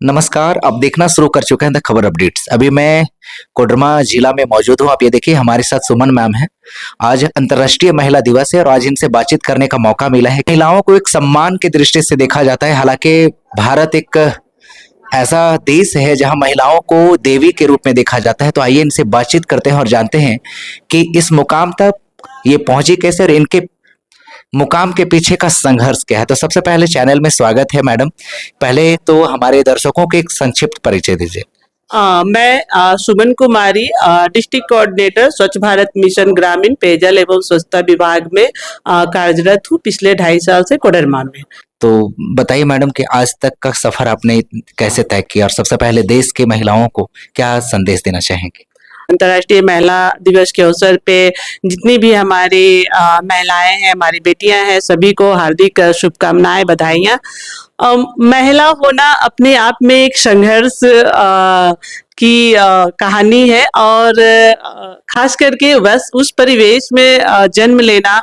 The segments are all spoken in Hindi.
नमस्कार, अब देखना शुरू कर चुके हैं द खबर अपडेट्स। अभी मैं कोडरमा जिला में मौजूद हूँ। आप ये देखिए, हमारे साथ सुमन मैम है। आज अंतर्राष्ट्रीय महिला दिवस है और आज इनसे बातचीत करने का मौका मिला है। महिलाओं को एक सम्मान की दृष्टि से देखा जाता है। हालांकि भारत एक ऐसा देश है जहां महिलाओं को देवी के रूप में देखा जाता है। तो आइए इनसे बातचीत करते हैं और जानते हैं कि इस मुकाम तक ये पहुंची कैसे और इनके मुकाम के पीछे का संघर्ष क्या है। तो सबसे पहले चैनल में स्वागत है मैडम। पहले तो हमारे दर्शकों को एक संक्षिप्त परिचय दीजिए। मैं सुमन कुमारी, डिस्ट्रिक्ट कोऑर्डिनेटर स्वच्छ भारत मिशन ग्रामीण पेयजल एवं स्वच्छता विभाग में कार्यरत हूँ पिछले 2.5 साल से कोडरमा में। तो बताइए मैडम कि आज तक का सफर आपने कैसे तय किया और सबसे पहले देश की महिलाओं को क्या संदेश देना चाहेंगे? अंतर्राष्ट्रीय महिला दिवस के अवसर पे जितनी भी हमारी महिलाएं हैं, हमारी बेटियां हैं, सभी को हार्दिक शुभकामनाएं, बधाइयां। महिला होना अपने आप में एक संघर्ष की कहानी है और खास करके बस उस परिवेश में जन्म लेना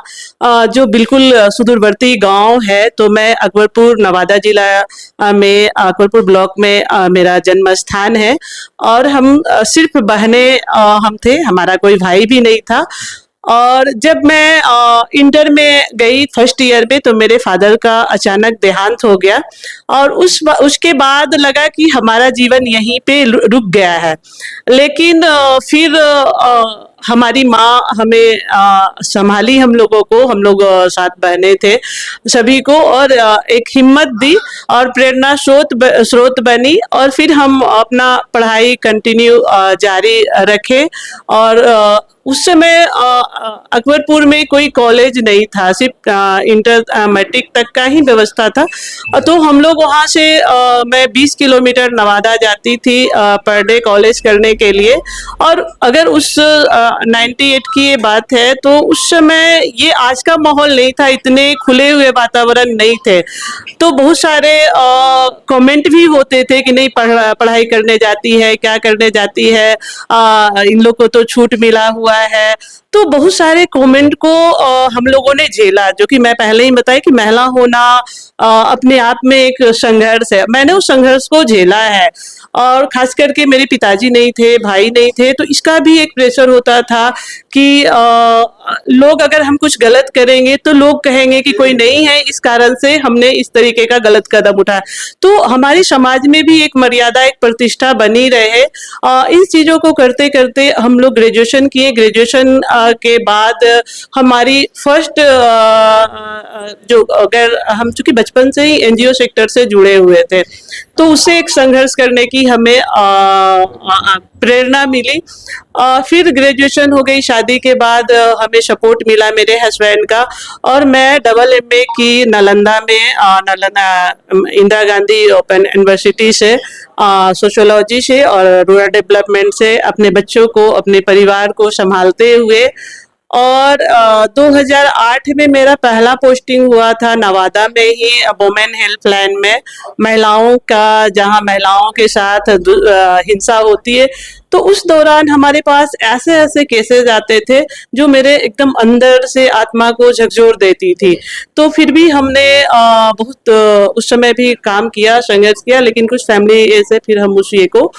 जो बिल्कुल सुदूरवर्ती गांव है। तो मैं अकबरपुर नवादा जिला में अकबरपुर ब्लॉक में मेरा जन्म स्थान है और हम सिर्फ बहनें हम थे, हमारा कोई भाई भी नहीं था। और जब मैं इंटर में गई फर्स्ट ईयर में तो मेरे फादर का अचानक देहांत हो गया और उसके बाद लगा कि हमारा जीवन यहीं पे रुक गया है। लेकिन फिर हमारी माँ हमें संभाली, हम लोगों को, हम लोग 7 बहनें थे सभी को, और एक हिम्मत दी और प्रेरणा स्रोत बनी। और फिर हम अपना पढ़ाई कंटिन्यू जारी रखे। और उस समय अकबरपुर में कोई कॉलेज नहीं था, सिर्फ इंटर मैट्रिक तक का ही व्यवस्था था। तो हम लोग वहाँ से मैं 20 किलोमीटर नवादा जाती थी पर डे कॉलेज करने के लिए। और अगर उस 98 की ये बात है तो उस समय ये आज का माहौल नहीं था, इतने खुले हुए वातावरण नहीं थे। तो बहुत सारे कमेंट भी होते थे कि नहीं पढ़ाई करने जाती है, क्या करने जाती है, इन लोग को तो छूट मिला हुआ है। तो बहुत सारे कमेंट को हम लोगों ने झेला, जो कि मैं पहले ही बताया कि महिला होना अपने आप में एक संघर्ष है। मैंने उस संघर्ष को झेला है और खास करके मेरे पिताजी नहीं थे, भाई नहीं थे, तो इसका भी एक प्रेशर होता था कि लोग अगर हम कुछ गलत करेंगे तो लोग कहेंगे कि कोई नहीं है, इस कारण से हमने इस तरीके का गलत कदम उठाया। तो हमारी समाज में भी एक मर्यादा, एक प्रतिष्ठा बनी रहे। इन चीज़ों को करते करते हम लोग ग्रेजुएशन किए। ग्रेजुएशन के बाद हमारी फर्स्ट जो, अगर हम चूंकि बचपन से ही एनजीओ सेक्टर से जुड़े हुए थे तो उससे एक संघर्ष करने की हमें प्रेरणा मिली। फिर ग्रेजुएशन हो गई, शादी के बाद हमें सपोर्ट मिला मेरे हस्बैंड का और मैं डबल एमए की नालंदा में, नालंदा इंदिरा गांधी ओपन यूनिवर्सिटी से सोशियोलॉजी से और रूरल डेवलपमेंट से अपने बच्चों को, अपने परिवार को संभालते हुए। और 2008 में मेरा पहला पोस्टिंग हुआ था नवादा में ही वुमेन हेल्पलाइन में, महिलाओं का, जहां महिलाओं के साथ हिंसा होती है। तो उस दौरान हमारे पास ऐसे ऐसे केसेस आते थे जो मेरे एकदम अंदर से आत्मा को झकझोर देती थी। तो फिर भी हमने बहुत उस समय भी काम किया, संघर्ष किया, लेकिन कुछ फैमिली से फिर हम उस ये को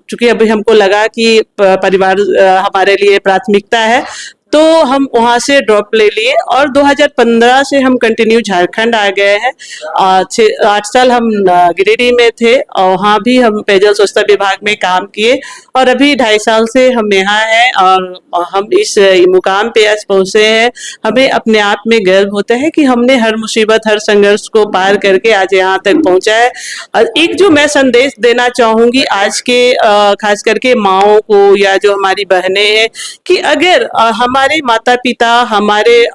चूंकि अभी हमको लगा कि परिवार हमारे लिए प्राथमिकता है तो हम वहाँ से ड्रॉप ले लिए और 2015 से हम कंटिन्यू झारखंड आ गए हैं। 8 साल हम गिरिडीह में थे और वहाँ भी हम पेयजल स्वच्छता विभाग में काम किए और अभी 2.5 साल से हम यहाँ हैं और हम इस मुकाम पे आज पहुँचे हैं। हमें अपने आप में गर्व होता है कि हमने हर मुसीबत, हर संघर्ष को पार करके आज यहाँ तक पहुँचा है। और एक जो मैं संदेश देना चाहूँगी आज के खास करके माँओं को या जो हमारी बहनें हैं कि अगर हमारे माता पिता, हमारे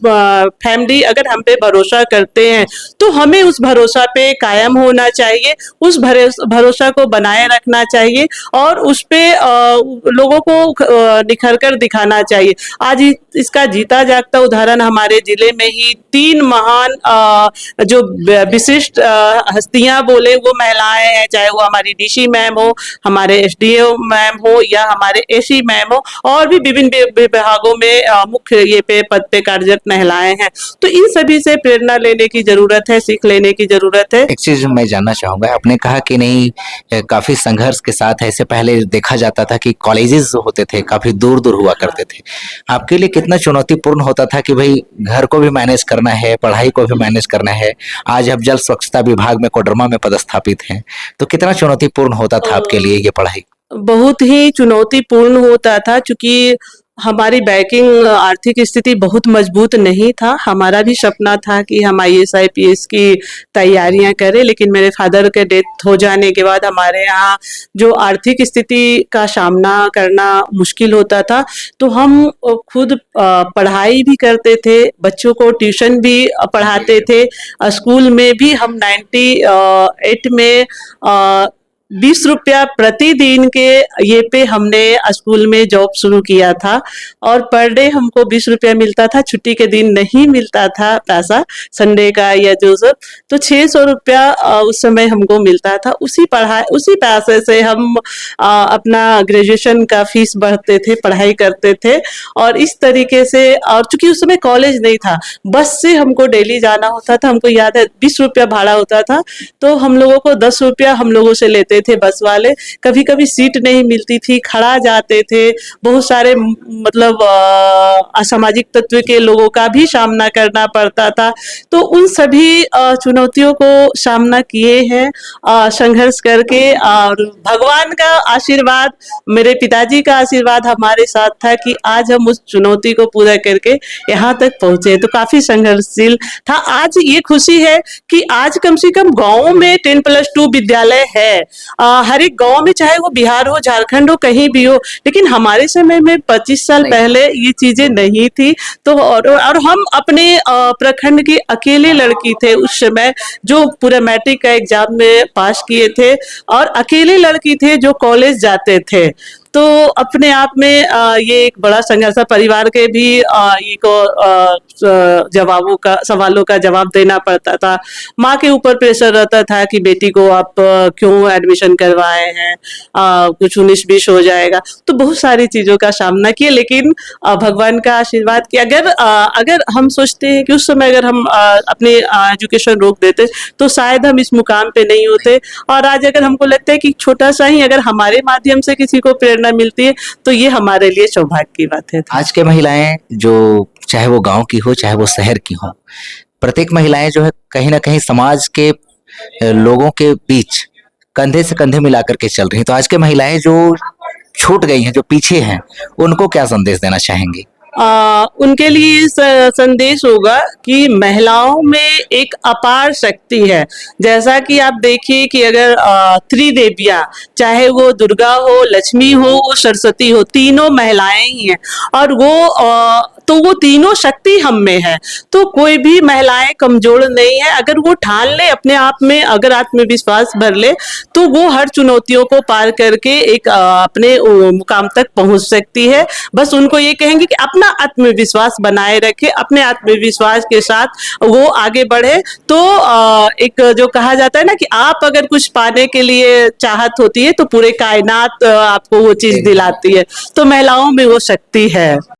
फैमिली अगर हम पे भरोसा करते हैं तो हमें उस भरोसा पे कायम होना चाहिए, उस भरोसा को बनाए रखना चाहिए और उस पे लोगों को निखर कर दिखाना चाहिए। आज इसका जीता जागता उदाहरण हमारे जिले में ही 3 महान जो विशिष्ट हस्तियां बोले वो महिलाएं हैं, चाहे वो हमारी डीसी मैम हो, हमारे एसडीओ मैम हो या हमारे एसी मैम हो, और भी विभिन्न विभागों में मुख्य ये पे पद पे कार्यरत महिलाएं हैं। तो इन सभी से प्रेरणा लेने की जरूरत है, सीख लेने की जरूरत है। एक चीज मैं जानना चाहूंगा, आपने कहा कि नहीं काफी संघर्ष के साथ ऐसे पहले देखा जाता था कि कॉलेजेस होते थे काफी दूर दूर हुआ करते थे, आपके लिए कितना चुनौतीपूर्ण होता था कि भाई घर को भी मैनेज करना है, पढ़ाई को भी मैनेज करना है। आज आप जल स्वच्छता विभाग में कोडरमा में पदस्थापित हैं, तो कितना चुनौतीपूर्ण होता था आपके लिए ये पढ़ाई? बहुत ही चुनौतीपूर्ण होता था, क्योंकि हमारी बैंकिंग आर्थिक स्थिति बहुत मजबूत नहीं था। हमारा भी सपना था कि हम IAS IPS की तैयारियां करें, लेकिन मेरे फादर के डेथ हो जाने के बाद हमारे यहाँ जो आर्थिक स्थिति का सामना करना मुश्किल होता था, तो हम खुद पढ़ाई भी करते थे, बच्चों को ट्यूशन भी पढ़ाते थे। स्कूल में भी हम 98 में 20 रुपया प्रतिदिन के ये पे हमने स्कूल में जॉब शुरू किया था, और पर डे हमको 20 रुपया मिलता था। छुट्टी के दिन नहीं मिलता था पैसा, संडे का या जो सब, तो 600 रुपया उस समय हमको मिलता था। उसी पैसे से हम अपना ग्रेजुएशन का फीस भरते थे, पढ़ाई करते थे। और इस तरीके से, और चूंकि उस समय कॉलेज नहीं था, बस से हमको डेली जाना होता था। हमको याद है 20 रुपया भाड़ा होता था, तो हम लोगों को 10 रुपया हम लोगों से लेते थे बस वाले। कभी कभी सीट नहीं मिलती थी, खड़ा जाते थे। बहुत सारे मतलब असामाजिक तत्व के लोगों का भी सामना करना पड़ता था। तो उन सभी चुनौतियों को सामना किए हैं संघर्ष करके, और भगवान का आशीर्वाद, मेरे पिताजी का आशीर्वाद हमारे साथ था कि आज हम उस चुनौती को पूरा करके यहाँ तक पहुंचे। तो काफी संघर्षशील था। आज ये खुशी है कि आज कम से कम गाँव में 10+2 विद्यालय है। हर एक गांव में, चाहे वो बिहार हो, झारखंड हो, कहीं भी हो। लेकिन हमारे समय में 25 साल पहले ये चीजें नहीं थी। तो और हम अपने प्रखंड की अकेले लड़की थे उस समय, जो पूरा मैट्रिक का एग्जाम में पास किए थे, और अकेले लड़की थे जो कॉलेज जाते थे। तो अपने आप में ये एक बड़ा संघर्ष, परिवार के भी ये को सवालों का जवाब देना पड़ता था। माँ के ऊपर प्रेशर रहता था कि बेटी को आप क्यों एडमिशन करवाए हैं, कुछ 19-20 हो जाएगा। तो बहुत सारी चीजों का सामना किया, लेकिन भगवान का आशीर्वाद कि अगर हम सोचते हैं कि उस समय अगर हम अपने एजुकेशन रोक देते तो शायद हम इस मुकाम पे नहीं होते। और आज अगर हमको लगता है कि छोटा सा ही अगर हमारे माध्यम से किसी को प्रेरणा मिलती है, तो ये हमारे लिए सौभाग्य की बात है। आज के महिलाएं जो, चाहे वो गांव की हो चाहे वो शहर की हो, प्रत्येक महिलाएं जो है कहीं ना कहीं समाज के लोगों के बीच कंधे से कंधे मिलाकर के चल रही हैं। तो आज के महिलाएं जो छूट गई हैं, जो पीछे हैं, उनको क्या संदेश देना चाहेंगी? उनके लिए संदेश होगा कि महिलाओं में एक अपार शक्ति है। जैसा कि आप देखिए कि अगर त्रिदेवियां, चाहे वो दुर्गा हो, लक्ष्मी हो, वो सरस्वती हो, तीनों महिलाएं ही हैं। और तो वो तीनों शक्ति हम में है। तो कोई भी महिलाएं कमजोर नहीं है। अगर वो ठान ले अपने आप में, अगर आत्मविश्वास भर ले, तो वो हर चुनौतियों को पार करके एक अपने मुकाम तक पहुंच सकती है। बस उनको ये कहेंगे कि अपना आत्मविश्वास बनाए रखे, अपने आत्मविश्वास के साथ वो आगे बढ़े। तो एक जो कहा जाता है ना कि आप अगर कुछ पाने के लिए चाहत होती है तो पूरे कायनात आपको वो चीज दिलाती है। तो महिलाओं में वो शक्ति है।